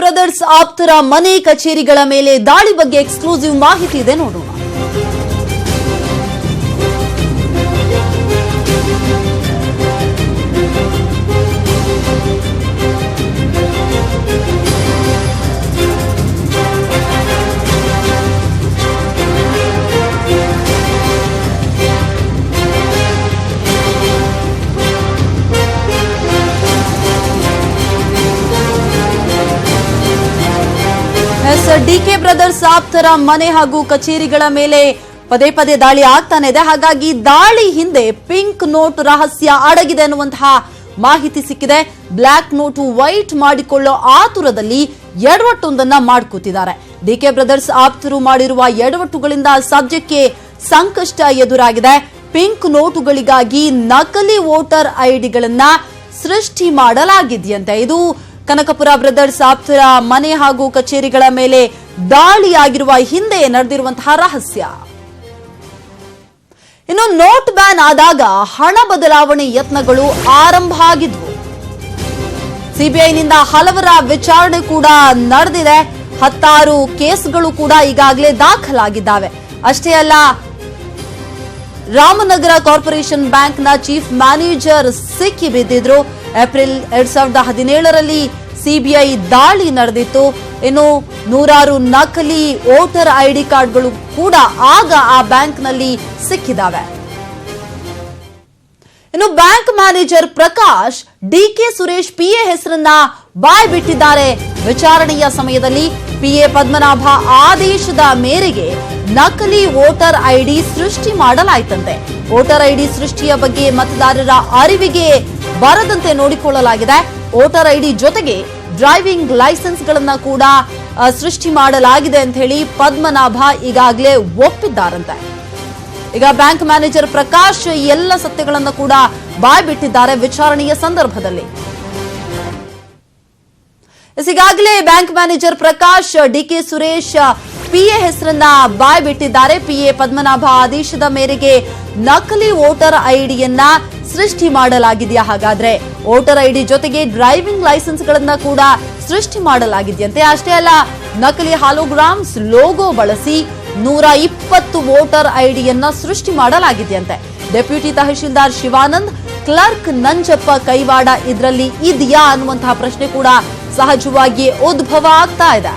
Brothers ಆಪ್ತರ ಮನೆ ಕಚೇರಿಗಳ ಮೇಲೆ ದಾಳಿ ಬಗ್ಗೆ ಎಕ್ಸ್ಕ್ಲೂಸಿವ್ ಮಾಹಿತಿ ಇದೆ, ನೋಡೋಣ. ಡಿಕೆ ಬ್ರದರ್ಸ್ ಆಪ್ತರ ಮನೆ ಹಾಗೂ ಕಚೇರಿಗಳ ಮೇಲೆ ಪದೇ ಪದೇ ದಾಳಿ ಆಗ್ತಾನೆ ಇದೆ. ಹಾಗಾಗಿ ದಾಳಿ ಹಿಂದೆ ಪಿಂಕ್ ನೋಟ್ ರಹಸ್ಯ ಅಡಗಿದೆ ಅನ್ನುವಂತಹ ಮಾಹಿತಿ ಸಿಕ್ಕಿದೆ. ಬ್ಲಾಕ್ ನೋಟ್ ವೈಟ್ ಮಾಡಿಕೊಳ್ಳೋ ಆತುರದಲ್ಲಿ ಎಡವಟ್ಟೊಂದನ್ನ ಮಾಡ್ಕೂತಿದ್ದಾರೆ. ಡಿಕೆ ಬ್ರದರ್ಸ್ ಆಪ್ತರು ಮಾಡಿರುವ ಎಡವಟ್ಟುಗಳಿಂದ ಸದ್ಯಕ್ಕೆ ಸಂಕಷ್ಟ ಎದುರಾಗಿದೆ. ಪಿಂಕ್ ನೋಟುಗಳಿಗಾಗಿ ನಕಲಿ ವೋಟರ್ ಐಡಿಗಳನ್ನ ಸೃಷ್ಟಿ ಮಾಡಲಾಗಿದೆಯಂತೆ. ಇದು ಕನಕಪುರ ಬ್ರದರ್ಸ್ ಆಪ್ತರ ಮನೆ ಹಾಗೂ ಕಚೇರಿಗಳ ಮೇಲೆ ದಾಳಿಯಾಗಿರುವ ಹಿಂದೆ ನಡೆದಿರುವಂತಹ ರಹಸ್ಯ. ಇನ್ನು ನೋಟ್ ಬ್ಯಾನ್ ಆದಾಗ ಹಣ ಬದಲಾವಣೆ ಯತ್ನಗಳು ಆರಂಭ ಆಗಿದ್ವು. ಸಿಬಿಐನಿಂದ ಹಲವರ ವಿಚಾರಣೆ ಕೂಡ ನಡೆದಿದೆ. 16 ಕೇಸ್ಗಳು ಕೂಡ ಈಗಾಗಲೇ ದಾಖಲಾಗಿದ್ದಾವೆ. ಅಷ್ಟೇ ಅಲ್ಲ, ರಾಮನಗರ ಕಾರ್ಪೊರೇಷನ್ ಬ್ಯಾಂಕ್ನ ಚೀಫ್ ಮ್ಯಾನೇಜರ್ ಸಿಕ್ಕಿ ಬಿದ್ದಿದ್ರು. ಏಪ್ರಿಲ್ 2017ರಲ್ಲಿ ಸಿಬಿಐ ದಾಳಿ ನಡೆದಿತ್ತು. ಇನ್ನು 100 ನಕಲಿ ವೋಟರ್ ಐಡಿ ಕಾರ್ಡ್ಗಳು ಕೂಡ ಆಗ ಆ ಬ್ಯಾಂಕ್ನಲ್ಲಿ ಸಿಕ್ಕಿದಾವೆ. ಇನ್ನು bank manager Prakash DK Suresh PA ಹೆಸರನ್ನ ಬಾಯ್ ಬಿಟ್ಟಿದ್ದಾರೆ. ವಿಚಾರಣೆಯ ಸಮಯದಲ್ಲಿ ಪಿಎ ಪದ್ಮನಾಭ ಆದೇಶದ ಮೇರೆಗೆ ನಕಲಿ ವೋಟರ್ ಐಡಿ ಸೃಷ್ಟಿ ಮಾಡಲಾಯಿತಂತೆ. ವೋಟರ್ ಐಡಿ ಸೃಷ್ಟಿಯ ಬಗ್ಗೆ ಮತದಾರರ ಅರಿವಿಗೆ ಬರದಂತೆ ನೋಡಿಕೊಳ್ಳಲಾಗಿದೆ. ವೋಟರ್ ಐಡಿ ಜೊತೆಗೆ ಡ್ರೈವಿಂಗ್ ಲೈಸೆನ್ಸ್ ಗಳನ್ನ ಕೂಡ ಸೃಷ್ಟಿ ಮಾಡಲಾಗಿದೆ ಅಂತ ಹೇಳಿ ಪದ್ಮನಾಭ ಈಗಾಗಲೇ ಒಪ್ಪಿದ್ದಾರಂತೆ. ಈಗ ಬ್ಯಾಂಕ್ ಮ್ಯಾನೇಜರ್ ಪ್ರಕಾಶ್ ಎಲ್ಲ ಸತ್ಯಗಳನ್ನು ಕೂಡ ಬಾಯ್ಬಿಟ್ಟಿದ್ದಾರೆ ವಿಚಾರಣೆಯ ಸಂದರ್ಭದಲ್ಲಿ. ಈಗಾಗಲೇ bank manager Prakash DK Suresh PA ಹೆಸರನ್ನ ಬಾಯ್ಬಿಟ್ಟಿದ್ದಾರೆ. ಪಿಎ ಪದ್ಮನಾಭ ಆದೇಶದ ಮೇರೆಗೆ ನಕಲಿ ವೋಟರ್ ಐಡಿಯನ್ನ ಸೃಷ್ಟಿ ಮಾಡಲಾಗಿದೆಯಾ? ಹಾಗಾದ್ರೆ ವೋಟರ್ ಐಡಿ ಜೊತೆಗೆ ಡ್ರೈವಿಂಗ್ ಲೈಸೆನ್ಸ್ ಗಳನ್ನ ಕೂಡ ಸೃಷ್ಟಿ ಮಾಡಲಾಗಿದೆಯಂತೆ. ಅಷ್ಟೇ ಅಲ್ಲ, ನಕಲಿ ಹಾಲೋಗ್ರಾಮ್ಸ್ ಲೋಗೋ ಬಳಸಿ 120 ವೋಟರ್ ಐಡಿಯನ್ನ ಸೃಷ್ಟಿ ಮಾಡಲಾಗಿದೆಯಂತೆ. ಡೆಪ್ಯೂಟಿ ತಹಶೀಲ್ದಾರ್ ಶಿವಾನಂದ್, ಕ್ಲರ್ಕ್ ನಂಜಪ್ಪ ಕೈವಾಡ ಇದರಲ್ಲಿ ಇದೆಯಾ ಅನ್ನುವಂತಹ ಪ್ರಶ್ನೆ ಕೂಡ ಸಹಜವಾಗಿ ಉದ್ಭವ ಆಗ್ತಾ ಇದೆ.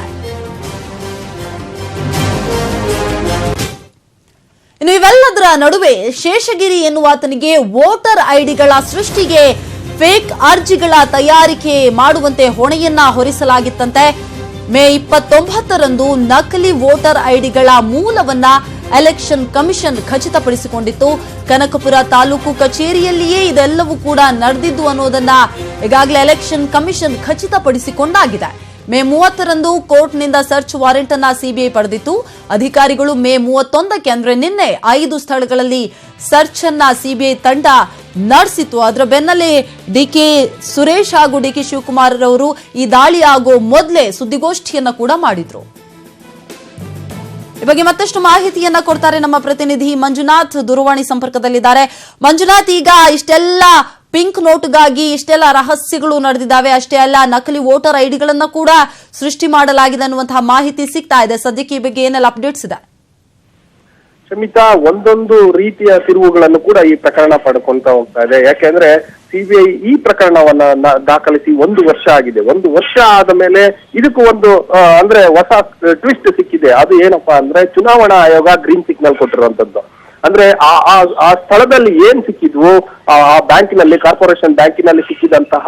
ಇನ್ನು ಇವೆಲ್ಲದರ ನಡುವೆ ಶೇಷಗಿರಿ ಎನ್ನುವಾತನಿಗೆ ವೋಟರ್ ಐಡಿಗಳ ಸೃಷ್ಟಿಗೆ ಫೇಕ್ ಅರ್ಜಿಗಳ ತಯಾರಿಕೆ ಮಾಡುವಂತೆ ಹೊಣೆಯನ್ನ ಹೊರಿಸಲಾಗಿತ್ತಂತೆ. ಮೇ 29ರಂದು ನಕಲಿ ವೋಟರ್ ಐಡಿಗಳ ಮೂಲವನ್ನ ಎಲೆಕ್ಷನ್ ಕಮಿಷನ್ ಖಚಿತಪಡಿಸಿಕೊಂಡಿತ್ತು. ಕನಕಪುರ ತಾಲೂಕು ಕಚೇರಿಯಲ್ಲಿಯೇ ಇದೆಲ್ಲವೂ ಕೂಡ ನಡೆದಿದ್ದು ಅನ್ನೋದನ್ನ ಈಗಾಗಲೇ ಎಲೆಕ್ಷನ್ ಕಮಿಷನ್ ಖಚಿತಪಡಿಸಿಕೊಂಡಾಗಿದೆ. ಮೇ 30ರಂದು ಕೋರ್ಟ್ನಿಂದ ಸರ್ಚ್ ವಾರೆಂಟ್ ಅನ್ನ ಸಿಬಿಐ ಪಡೆದಿತ್ತು. ಅಧಿಕಾರಿಗಳು ಮೇ 31ಕ್ಕೆ ಅಂದ್ರೆ ನಿನ್ನೆ 5 ಸ್ಥಳಗಳಲ್ಲಿ ಸರ್ಚ್ ಅನ್ನ ಸಿಬಿಐ ತಂಡ ನಡೆಸಿತ್ತು. ಅದರ ಬೆನ್ನಲ್ಲೇ ಡಿಕೆ ಸುರೇಶ್ ಹಾಗೂ ಡಿಕೆ ಶಿವಕುಮಾರ್ ಅವರು ಈ ದಾಳಿ ಆಗೋ ಮೊದಲೇ ಸುದ್ದಿಗೋಷ್ಠಿಯನ್ನ ಕೂಡ ಮಾಡಿದ್ರು. ಈ ಬಗ್ಗೆ ಮತ್ತಷ್ಟು ಮಾಹಿತಿಯನ್ನ ಕೊಡ್ತಾರೆ ನಮ್ಮ ಪ್ರತಿನಿಧಿ ಮಂಜುನಾಥ್, ದೂರವಾಣಿ ಸಂಪರ್ಕದಲ್ಲಿದ್ದಾರೆ. ಮಂಜುನಾಥ್, ಈಗ ಇಷ್ಟೆಲ್ಲ ಪಿಂಕ್ ನೋಟ್ಗಾಗಿ ಇಷ್ಟೆಲ್ಲ ರಹಸ್ಯಗಳು ನಡೆದಿದ್ದಾವೆ. ಅಷ್ಟೇ ಅಲ್ಲ, ನಕಲಿ ವೋಟರ್ ಐಡಿಗಳನ್ನ ಕೂಡ ಸೃಷ್ಟಿ ಮಾಡಲಾಗಿದೆ ಅನ್ನುವಂತಹ ಮಾಹಿತಿ ಸಿಗ್ತಾ ಇದೆ. ಸದ್ಯಕ್ಕೆ ಈ ಬಗ್ಗೆ ಏನೆಲ್ಲ ಅಪ್ಡೇಟ್ಸ್ ಇದೆ? ಶಮಿತಾ, ಒಂದೊಂದು ರೀತಿಯ ತಿರುವುಗಳನ್ನು ಕೂಡ ಈ ಪ್ರಕರಣ ಪಡ್ಕೊಂತ ಹೋಗ್ತಾ ಇದೆ. ಯಾಕೆಂದ್ರೆ ಸಿಬಿಐ ಈ ಪ್ರಕರಣವನ್ನ ದಾಖಲಿಸಿ 1 ವರ್ಷ ಆಗಿದೆ. 1 ವರ್ಷ ಆದ ಮೇಲೆ ಇದಕ್ಕೂ ಒಂದು ಅಂದ್ರೆ ಹೊಸ ಟ್ವಿಸ್ಟ್ ಸಿಕ್ಕಿದೆ. ಅದು ಏನಪ್ಪಾ ಅಂದ್ರೆ ಚುನಾವಣಾ ಆಯೋಗ ಗ್ರೀನ್ ಸಿಗ್ನಲ್ ಕೊಟ್ಟಿರುವಂತದ್ದು. ಅಂದ್ರೆ ಆ ಸ್ಥಳದಲ್ಲಿ ಏನ್ ಸಿಕ್ಕಿದ್ವು, ಆ ಬ್ಯಾಂಕಿನಲ್ಲಿ, ಕಾರ್ಪೊರೇಷನ್ ಬ್ಯಾಂಕಿನಲ್ಲಿ ಸಿಕ್ಕಿದಂತಹ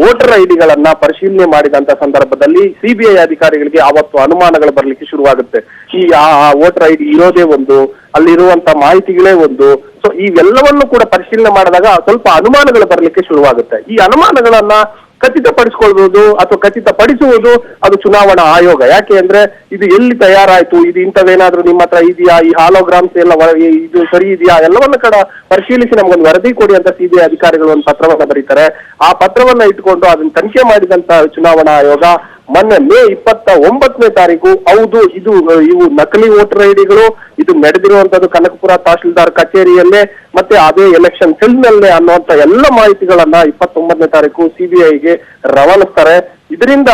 ವೋಟರ್ ಐಡಿಗಳನ್ನ ಪರಿಶೀಲನೆ ಮಾಡಿದಂತ ಸಂದರ್ಭದಲ್ಲಿ ಸಿಬಿಐ ಅಧಿಕಾರಿಗಳಿಗೆ ಅವತ್ತು ಅನುಮಾನಗಳು ಬರ್ಲಿಕ್ಕೆ ಶುರುವಾಗುತ್ತೆ. ಈ ಆ ವೋಟರ್ ಐಡಿ ಇರೋದೇ ಒಂದು, ಅಲ್ಲಿರುವಂತ ಮಾಹಿತಿಗಳೇ ಒಂದು. ಸೊ ಇವೆಲ್ಲವನ್ನು ಕೂಡ ಪರಿಶೀಲನೆ ಮಾಡಿದಾಗ ಸ್ವಲ್ಪ ಅನುಮಾನಗಳು ಬರ್ಲಿಕ್ಕೆ ಶುರುವಾಗುತ್ತೆ. ಈ ಅನುಮಾನಗಳನ್ನ ಖಚಿತಪಡಿಸಿಕೊಳ್ಳಬಹುದು ಅಥವಾ ಖಚಿತಪಡಿಸುವುದು ಅದು ಚುನಾವಣಾ ಆಯೋಗ. ಯಾಕೆ ಅಂದ್ರೆ ಇದು ಎಲ್ಲಿ ತಯಾರಾಯ್ತು, ಇದು ಇಂಥವೇನಾದ್ರೂ ನಿಮ್ಮ ಹತ್ರ ಇದೆಯಾ, ಈ ಹಾಲೋಗ್ರಾಮ್ಸ್ ಎಲ್ಲ ಇದು ಸರಿ ಇದೆಯಾ, ಎಲ್ಲವನ್ನ ಕೂಡ ಪರಿಶೀಲಿಸಿ ನಮ್ಗೊಂದು ವರದಿ ಕೊಡಿ ಅಂತ ಸಿಬಿಐ ಅಧಿಕಾರಿಗಳು ಒಂದು ಪತ್ರವನ್ನ ಬರೀತಾರೆ. ಆ ಪತ್ರವನ್ನ ಇಟ್ಕೊಂಡು ಅದನ್ನ ತನಿಖೆ ಮಾಡಿದಂತ ಚುನಾವಣಾ ಆಯೋಗ ಮೊನ್ನೆ ಮೇ 29ನೇ ತಾರೀಕು ಹೌದು ಇವು ನಕಲಿ ವೋಟರ್ ಐಡಿಗಳು, ಇದು ನಡೆದಿರುವಂತದ್ದು ಕನಕಪುರ ತಹಶೀಲ್ದಾರ್ ಕಚೇರಿಯಲ್ಲೇ ಮತ್ತೆ ಅದೇ ಎಲೆಕ್ಷನ್ ಸೆಲ್ ನಲ್ಲೇ ಅನ್ನುವಂತ ಎಲ್ಲ ಮಾಹಿತಿಗಳನ್ನ 29ನೇ ತಾರೀಕು ಸಿಬಿಐಗೆ ರವಾನಿಸ್ತಾರೆ. ಇದರಿಂದ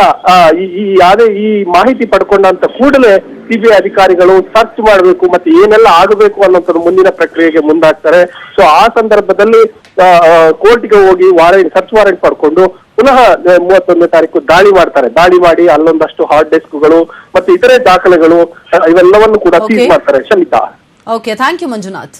ಈ ಮಾಹಿತಿ ಪಡ್ಕೊಂಡಂತ ಕೂಡಲೇ ಸಿಬಿಐ ಅಧಿಕಾರಿಗಳು ಸರ್ಚ್ ಮಾಡಬೇಕು ಮತ್ತೆ ಏನೆಲ್ಲ ಆಗಬೇಕು ಅನ್ನೋಂಥದ್ದು ಮುಂದಿನ ಪ್ರಕ್ರಿಯೆಗೆ ಮುಂದಾಗ್ತಾರೆ. ಸೊ ಆ ಸಂದರ್ಭದಲ್ಲಿ ಕೋರ್ಟ್ಗೆ ಹೋಗಿ ಸರ್ಚ್ ವಾರೆಂಟ್ ಪಡ್ಕೊಂಡು ಪುನಃ 31ನೇ ತಾರೀಕು ದಾಳಿ ಮಾಡ್ತಾರೆ. ದಾಳಿ ಮಾಡಿ ಅಲ್ಲೊಂದಷ್ಟು ಹಾರ್ಡ್ ಡಿಸ್ಕ್ಗಳು ಮತ್ತೆ ಇತರೆ ದಾಖಲೆಗಳು ಇವೆಲ್ಲವನ್ನು ಕೂಡ ಸೀಸ್ ಮಾಡ್ತಾರೆ. Shamitha. Okay, thank you Manjunath.